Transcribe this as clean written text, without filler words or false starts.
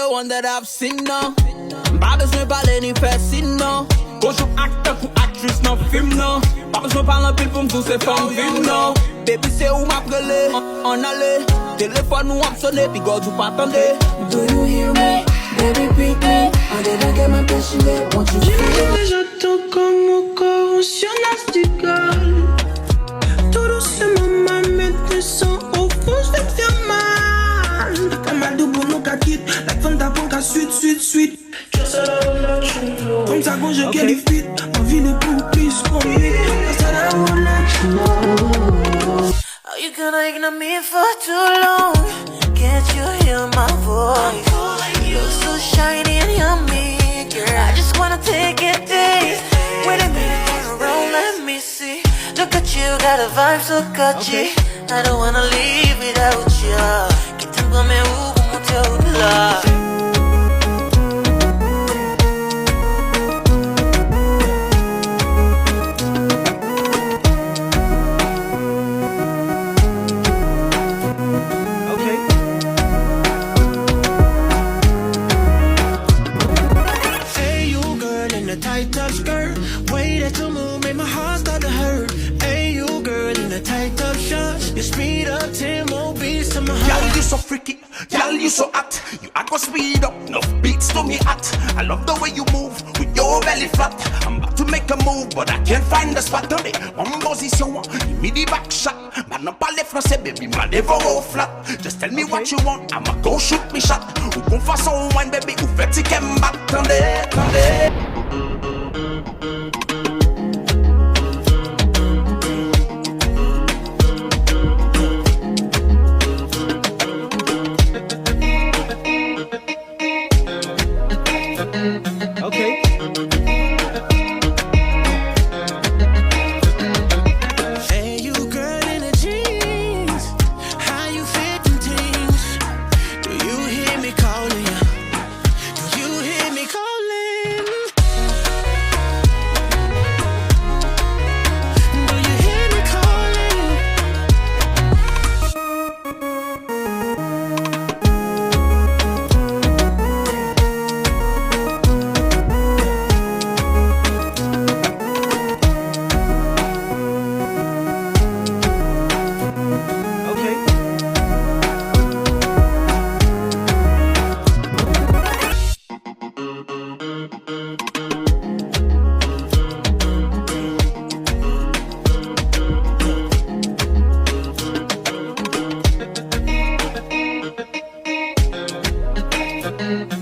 one that I've seen now. Pas besoin parler ni faire sinon. Bonjour acteur ou actrice non film non. Pas besoin parler pile pour m'dou c'est femme film non. Baby c'est où m'a prélé, on allait. Téléphone ou ap sonné, puis God ou pas attendé. Do you hear me? Baby beat me. I didn't get my passionate. Want you J'imagine déjà tout comme mon corps sur l'astical. Tout doucement ma mente sans au fond je vais faire mal. Comme un double nous qu'a quitte. La femme d'avant qu'a suite. Just a little comme ça quand je qualifie. Ma vie n'est plus plus pour lui. Just a little know. Are you gonna ignore me for too long? Can't you hear my voice? You're so shiny and yummy, girl. I just wanna take it days. Wait a minute, turn around, let me see. Look at you, got a vibe so catchy. I don't wanna leave without you. Que t'aimes comme où pour monter au-delà. Tight top skirt, way that you move made my heart start to hurt. Hey, you girl in a tight top shirt, you speed up 10 more beats to my heart. Girl, you so freaky, girl, you so hot. You I go speed up, enough beats to me hot. I love the way you move with your belly flat. I'm about to make a move, but I can't find the spot on it. One position, give me the back shot. Man, not parler français, baby, man, never go flat. Just tell me what you want, I'ma go shoot me shot. Ou qu'on fasse un wine, baby, ou fait tic and back. Attendez. Okay. Hey, you girl in the jeans, how you fit them things? Do you hear me calling you? Do you hear me calling? Do you hear me calling? Okay.